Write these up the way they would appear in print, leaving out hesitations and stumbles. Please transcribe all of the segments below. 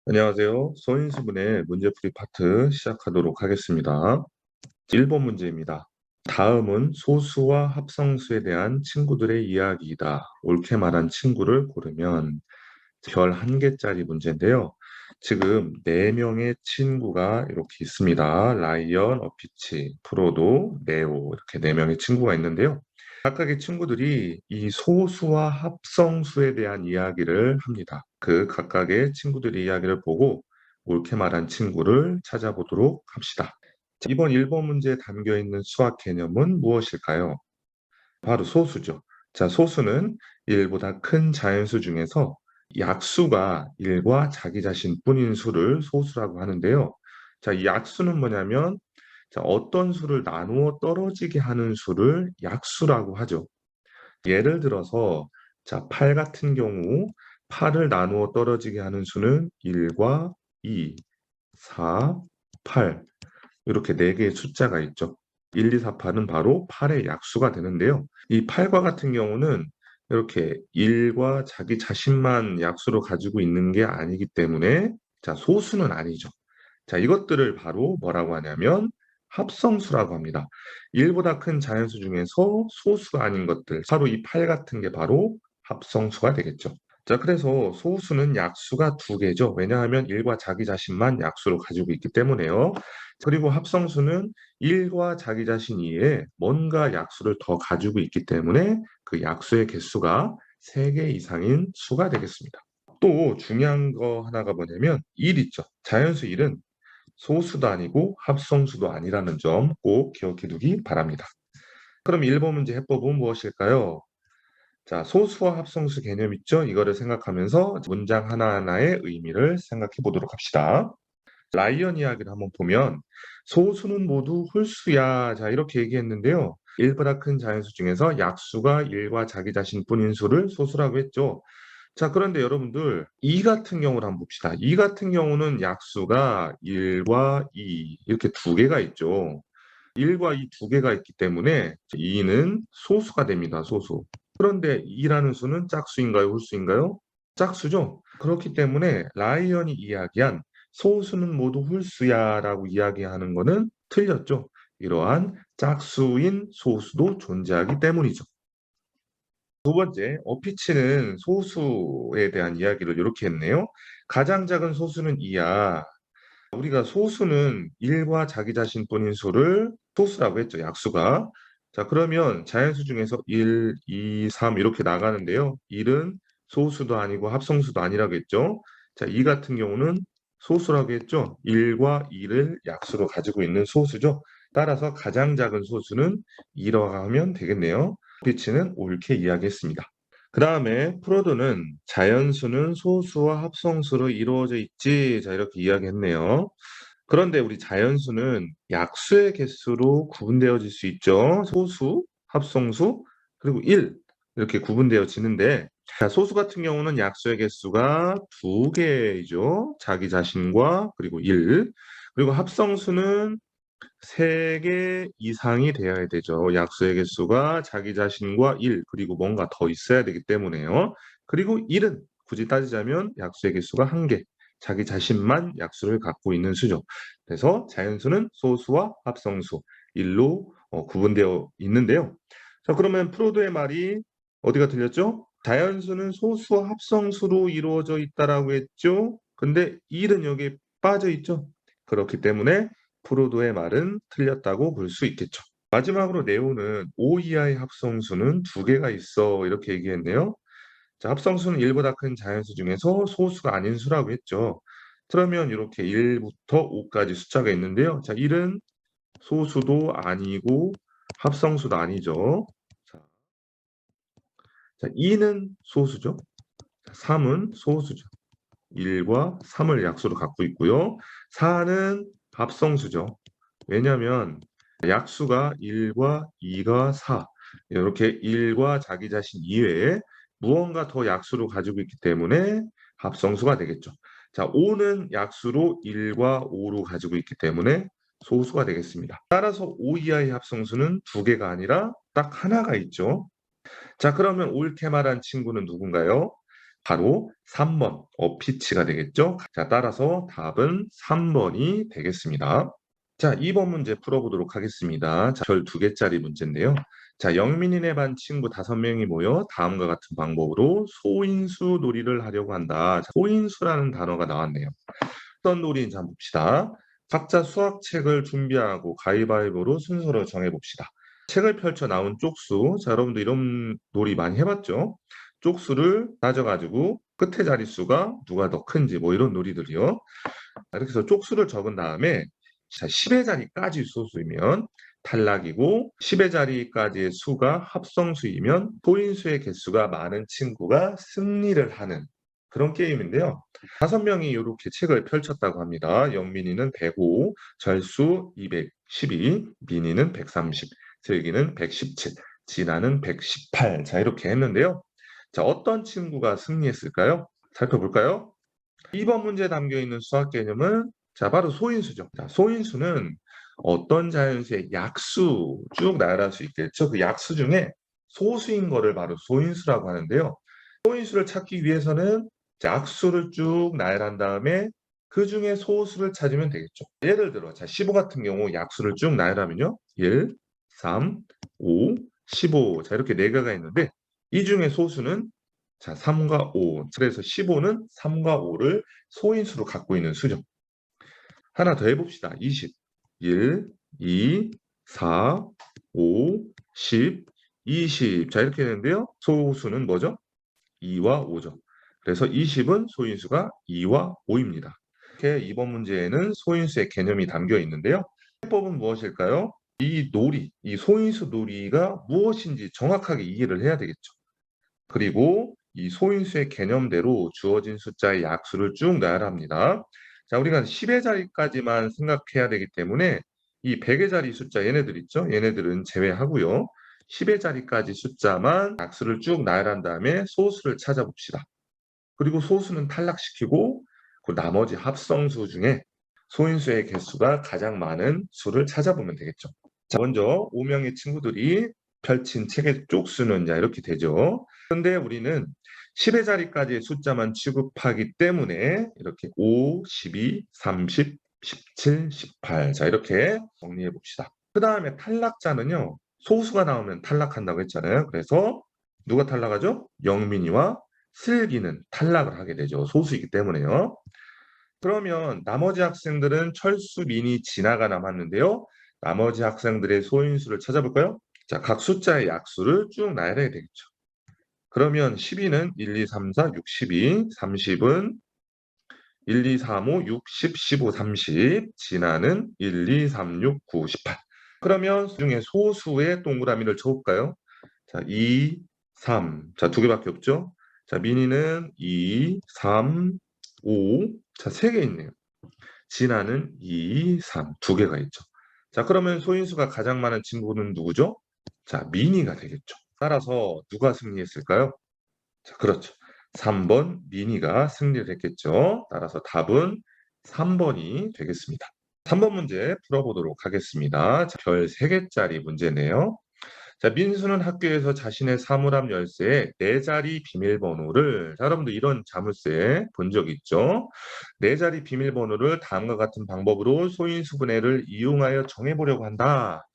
안녕하세요. 서인수분의 문제풀이 파트 시작하도록 하겠습니다. 1번 문제입니다. 다음은 소수와 합성수에 대한 친구들의 이야기이다. 옳게 말한 친구를 고르면 별 1개짜리 문제인데요. 지금 4명의 친구가 이렇게 있습니다. 라이언, 어피치, 프로도, 네오 이렇게 4명의 친구가 있는데요. 각각의 친구들이 이 소수와 합성수에 대한 이야기를 합니다. 그 각각의 친구들의 이야기를 보고 옳게 말한 친구를 찾아보도록 합시다. 자, 이번 1번 문제에 담겨 있는 수학 개념은 무엇일까요? 바로 소수죠. 자, 소수는 1보다 큰 자연수 중에서 약수가 1과 자기 자신뿐인 수를 소수라고 하는데요. 자, 이 약수는 뭐냐면 자, 어떤 수를 나누어 떨어지게 하는 수를 약수라고 하죠. 예를 들어서 자, 8 같은 경우 8을 나누어 떨어지게 하는 수는 1과 2, 4, 8 이렇게 4개의 숫자가 있죠. 1, 2, 4, 8은 바로 8의 약수가 되는데요. 이 8과 같은 경우는 이렇게 1과 자기 자신만 약수로 가지고 있는 게 아니기 때문에 자, 소수는 아니죠. 자, 이것들을 바로 뭐라고 하냐면 합성수라고 합니다. 1보다 큰 자연수 중에서 소수가 아닌 것들, 바로 이 8 같은 게 바로 합성수가 되겠죠. 자, 그래서 소수는 약수가 2개죠. 왜냐하면 1과 자기 자신만 약수로 가지고 있기 때문에요. 그리고 합성수는 1과 자기 자신 이외에 뭔가 약수를 더 가지고 있기 때문에 그 약수의 개수가 3개 이상인 수가 되겠습니다. 또 중요한 거 하나가 뭐냐면 1 있죠. 자연수 1은 소수도 아니고 합성수도 아니라는 점 꼭 기억해 두기 바랍니다. 그럼 1번 문제 해법은 무엇일까요? 자, 소수와 합성수 개념 있죠? 이거를 생각하면서 문장 하나하나의 의미를 생각해 보도록 합시다. 라이언 이야기를 한번 보면 소수는 모두 홀수야. 자, 이렇게 얘기했는데요. 1보다 큰 자연수 중에서 약수가 1과 자기 자신뿐인 수를 소수라고 했죠. 자, 그런데 여러분들 2 같은 경우를 한번 봅시다. 2 같은 경우는 약수가 1과 2 이렇게 2개가 있죠. 1과 2 2개가 있기 때문에 2는 소수가 됩니다. 소수. 그런데 2라는 수는 짝수인가요? 홀수인가요? 짝수죠. 그렇기 때문에 라이언이 이야기한 소수는 모두 홀수야라고 이야기하는 거는 틀렸죠. 이러한 짝수인 소수도 존재하기 때문이죠. 두 번째, 어피치는 소수에 대한 이야기를 이렇게 했네요. 가장 작은 소수는 2야. 우리가 소수는 1과 자기 자신뿐인 수를 소수라고 했죠, 약수가. 자, 그러면 자연수 중에서 1, 2, 3 이렇게 나가는데요. 1은 소수도 아니고 합성수도 아니라고 했죠. 자, 2 같은 경우는 소수라고 했죠. 1과 2를 약수로 가지고 있는 소수죠. 따라서 가장 작은 소수는 2라고 하면 되겠네요. 피치는 옳게 이야기했습니다. 그 다음에 프로도는 자연수는 소수와 합성수로 이루어져 있지. 자, 이렇게 이야기했네요. 그런데 우리 자연수는 약수의 개수로 구분되어질 수 있죠. 소수, 합성수, 그리고 1 이렇게 구분되어지는데 자, 소수 같은 경우는 약수의 개수가 2개이죠. 자기 자신과 그리고 1. 그리고 합성수는 3개 이상이 되어야 되죠. 약수의 개수가 자기 자신과 1 그리고 뭔가 더 있어야 되기 때문에요. 그리고 1은 굳이 따지자면 약수의 개수가 1개, 자기 자신만 약수를 갖고 있는 수죠. 그래서 자연수는 소수와 합성수 1로 구분되어 있는데요. 자, 그러면 프로도의 말이 어디가 틀렸죠? 자연수는 소수와 합성수로 이루어져 있다라고 했죠. 근데 1은 여기에 빠져 있죠. 그렇기 때문에 프로도의 말은 틀렸다고 볼 수 있겠죠. 마지막으로 네오는 5 이하의 합성수는 2개가 있어 이렇게 얘기했네요. 자, 합성수는 1보다 큰 자연수 중에서 소수가 아닌 수라고 했죠. 그러면 이렇게 1부터 5까지 숫자가 있는데요. 자, 1은 소수도 아니고 합성수도 아니죠. 자, 2는 소수죠. 3은 소수죠. 1과 3을 약수로 갖고 있고요. 4는 합성수죠. 왜냐하면 약수가 1과 2가 4 이렇게 1과 자기 자신 이외에 무언가 더 약수로 가지고 있기 때문에 합성수가 되겠죠. 자, 5는 약수로 1과 5로 가지고 있기 때문에 소수가 되겠습니다. 따라서 5 이하의 합성수는 2개가 아니라 딱 하나가 있죠. 자, 그러면 옳게 말한 친구는 누군가요? 바로 3번 어피치가 되겠죠. 자, 따라서 답은 3번이 되겠습니다. 자, 2번 문제 풀어보도록 하겠습니다. 자, 별 2개짜리 문제인데요. 자, 영민이네 반 친구 5명이 모여 다음과 같은 방법으로 소인수 놀이를 하려고 한다. 자, 소인수라는 단어가 나왔네요. 어떤 놀이인지 한번 봅시다. 각자 수학책을 준비하고 가위바위보로 순서를 정해봅시다. 책을 펼쳐 나온 쪽수. 자, 여러분도 이런 놀이 많이 해봤죠? 쪽수를 따져가지고 끝에 자릿수가 누가 더 큰지 뭐 이런 놀이들이요. 이렇게 해서 쪽수를 적은 다음에 자, 10의 자리까지 소수이면 탈락이고 10의 자리까지의 수가 합성수이면 소인수의 개수가 많은 친구가 승리를 하는 그런 게임인데요. 5명이 이렇게 책을 펼쳤다고 합니다. 영민이는 105, 절수 212, 민이는 130, 슬기는 117, 진아는 118. 자, 이렇게 했는데요. 자, 어떤 친구가 승리했을까요? 살펴볼까요? 2번 문제에 담겨 있는 수학 개념은 자, 바로 소인수죠. 자, 소인수는 어떤 자연수의 약수 쭉 나열할 수 있겠죠. 그 약수 중에 소수인 거를 바로 소인수라고 하는데요. 소인수를 찾기 위해서는 약수를 쭉 나열한 다음에 그 중에 소수를 찾으면 되겠죠. 예를 들어, 자, 15 같은 경우 약수를 쭉 나열하면요. 1, 3, 5, 15. 자, 이렇게 4개가 있는데 이 중에 소수는 자, 3과 5. 그래서 15는 3과 5를 소인수로 갖고 있는 수죠. 하나 더 해봅시다. 20. 1, 2, 4, 5, 10, 20. 자, 이렇게 되는데요. 소수는 뭐죠? 2와 5죠. 그래서 20은 소인수가 2와 5입니다. 이렇게 이번 문제에는 소인수의 개념이 담겨 있는데요. 해법은 무엇일까요? 이 놀이, 이 소인수 놀이가 무엇인지 정확하게 이해를 해야 되겠죠. 그리고 이 소인수의 개념대로 주어진 숫자의 약수를 쭉 나열합니다. 자, 우리가 10의 자리까지만 생각해야 되기 때문에 이 100의 자리 숫자 얘네들 있죠? 얘네들은 제외하고요. 10의 자리까지 숫자만 약수를 쭉 나열한 다음에 소수를 찾아봅시다. 그리고 소수는 탈락시키고 그 나머지 합성수 중에 소인수의 개수가 가장 많은 수를 찾아보면 되겠죠. 자, 먼저 5명의 친구들이 펼친 책의 쪽수는 자 이렇게 되죠. 그런데 우리는 10의 자리까지의 숫자만 취급하기 때문에 이렇게 5, 12, 30, 17, 18. 자, 이렇게 정리해 봅시다. 그 다음에 탈락자는요. 소수가 나오면 탈락한다고 했잖아요. 그래서 누가 탈락하죠? 영민이와 슬기는 탈락을 하게 되죠. 소수이기 때문에요. 그러면 나머지 학생들은 철수, 민이, 진아가 남았는데요. 나머지 학생들의 소인수를 찾아볼까요? 자, 각 숫자의 약수를 쭉 나열해야 되겠죠. 그러면 12는 1, 2, 3, 4, 6, 12, 30은 1, 2, 3, 5, 6, 10, 15, 30, 진아는 1, 2, 3, 6, 9, 18. 그러면 그 중에 소수의 동그라미를 쳐볼까요? 자, 2, 3. 자, 2개밖에 없죠? 자, 민이는 2, 3, 5. 자, 3개 있네요. 진아는 2, 3. 2개가 있죠. 자, 그러면 소인수가 가장 많은 친구는 누구죠? 자, 민이가 되겠죠. 따라서 누가 승리했을까요? 자, 그렇죠. 3번 민이가 승리를 했겠죠. 따라서 답은 3번이 되겠습니다. 3번 문제 풀어보도록 하겠습니다. 자, 별 3개짜리 문제네요. 자, 민수는 학교에서 자신의 사물함 열쇠에 4자리 비밀번호를, 자, 여러분들 이런 자물쇠 본 적 있죠? 4자리 비밀번호를 다음과 같은 방법으로 소인수분해를 이용하여 정해보려고 한다.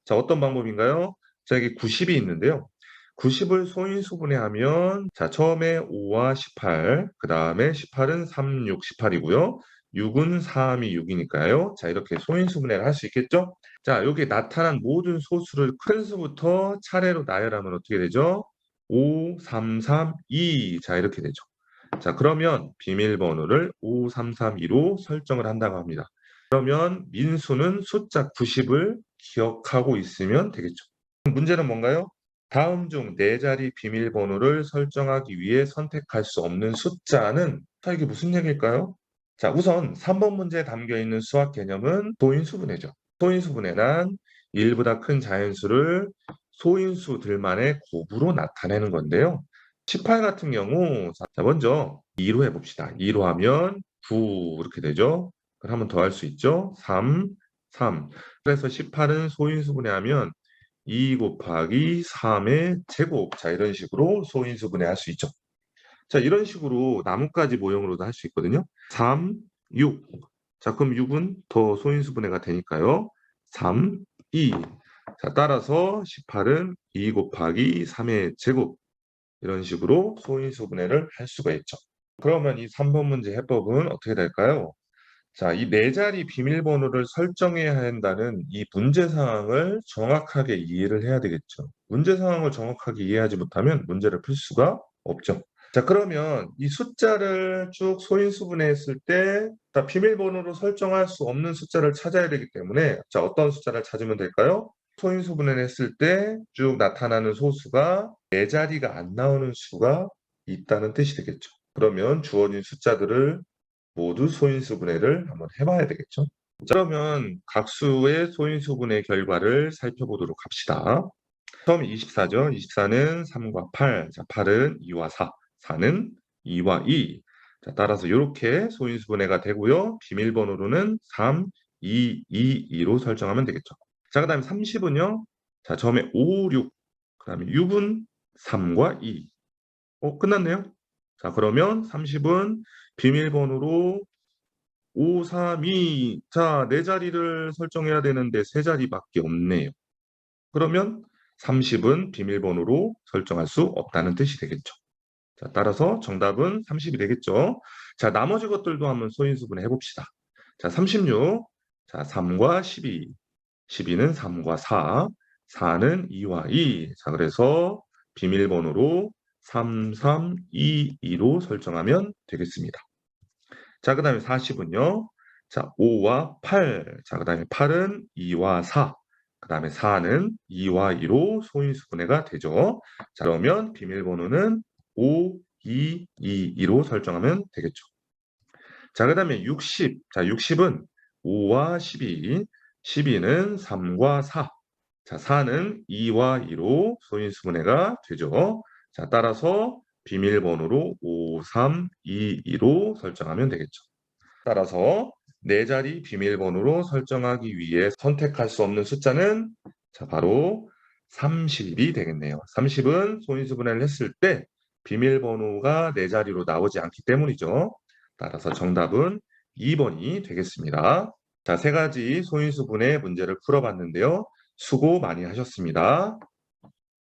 자, 어떤 방법인가요? 자, 여기 90이 있는데요. 90을 소인수분해하면 자, 처음에 5와 18, 그 다음에 18은 3, 6, 18이고요. 6은 3이 6이니까요. 자, 이렇게 소인수분해를 할 수 있겠죠? 자, 여기 나타난 모든 소수를 큰 수부터 차례로 나열하면 어떻게 되죠? 5, 3, 3, 2. 자, 이렇게 되죠. 자, 그러면 비밀번호를 5, 3, 3, 2로 설정을 한다고 합니다. 그러면 민수는 숫자 90을 기억하고 있으면 되겠죠. 문제는 뭔가요? 다음 중 4자리 비밀번호를 설정하기 위해 선택할 수 없는 숫자는 자, 이게 무슨 얘기일까요? 자, 우선 3번 문제에 담겨 있는 수학 개념은 소인수분해죠. 소인수분해란 1보다 큰 자연수를 소인수들만의 곱으로 나타내는 건데요. 18 같은 경우 자, 먼저 2로 해봅시다. 2로 하면 9 이렇게 되죠. 그럼 한번 더 할 수 있죠. 3, 3. 그래서 18은 소인수분해하면 2 곱하기 3의 제곱. 자, 이런 식으로 소인수분해 할 수 있죠. 자, 이런 식으로 나뭇가지 모형으로도 할 수 있거든요. 3, 6. 자, 그럼 6은 더 소인수분해가 되니까요. 3, 2. 자, 따라서 18은 2 곱하기 3의 제곱. 이런 식으로 소인수분해를 할 수가 있죠. 그러면 이 3번 문제 해법은 어떻게 될까요? 자, 이 네 자리 비밀번호를 설정해야 한다는 이 문제 상황을 정확하게 이해를 해야 되겠죠. 문제 상황을 정확하게 이해하지 못하면 문제를 풀 수가 없죠. 자, 그러면 이 숫자를 쭉 소인수분해했을 때 자, 비밀번호로 설정할 수 없는 숫자를 찾아야 되기 때문에 자, 어떤 숫자를 찾으면 될까요? 소인수분해를 했을 때 쭉 나타나는 소수가 네 자리가 안 나오는 수가 있다는 뜻이 되겠죠. 그러면 주어진 숫자들을 모두 소인수분해를 한번 해봐야 되겠죠. 자, 그러면 각 수의 소인수분해 결과를 살펴보도록 합시다. 처음 24죠. 24는 3과 8, 자, 8은 2와 4, 4는 2와 2. 자, 따라서 이렇게 소인수분해가 되고요. 비밀번호로는 3, 2, 2, 2로 설정하면 되겠죠. 자, 그 다음에 30은요. 자, 처음에 5, 6, 그 다음에 6은 3과 2. 끝났네요. 자, 그러면 30은 비밀번호로 5, 3, 2. 자, 네 자리를 설정해야 되는데 세 자리밖에 없네요. 그러면 30은 비밀번호로 설정할 수 없다는 뜻이 되겠죠. 자, 따라서 정답은 30이 되겠죠. 자, 나머지 것들도 한번 소인수분해 해봅시다. 자, 36. 자, 3과 12. 12는 3과 4. 4는 2와 2. 자, 그래서 비밀번호로 3, 3, 2, 2로 설정하면 되겠습니다. 자, 그 다음에 40은요. 자, 5와 8. 자, 그 다음에 8은 2와 4. 그 다음에 4는 2와 2로 소인수분해가 되죠. 자, 그러면 비밀번호는 5, 2, 2, 2로 설정하면 되겠죠. 자, 그 다음에 60. 자, 60은 5와 12. 12는 3과 4. 자, 4는 2와 2로 소인수분해가 되죠. 자, 따라서 비밀번호로 5, 3, 2, 2로 설정하면 되겠죠. 따라서 네 자리 비밀번호로 설정하기 위해 선택할 수 없는 숫자는 자, 바로 30이 되겠네요. 30은 소인수분해를 했을 때 비밀번호가 네 자리로 나오지 않기 때문이죠. 따라서 정답은 2번이 되겠습니다. 자, 세 가지 소인수분해 문제를 풀어봤는데요. 수고 많이 하셨습니다.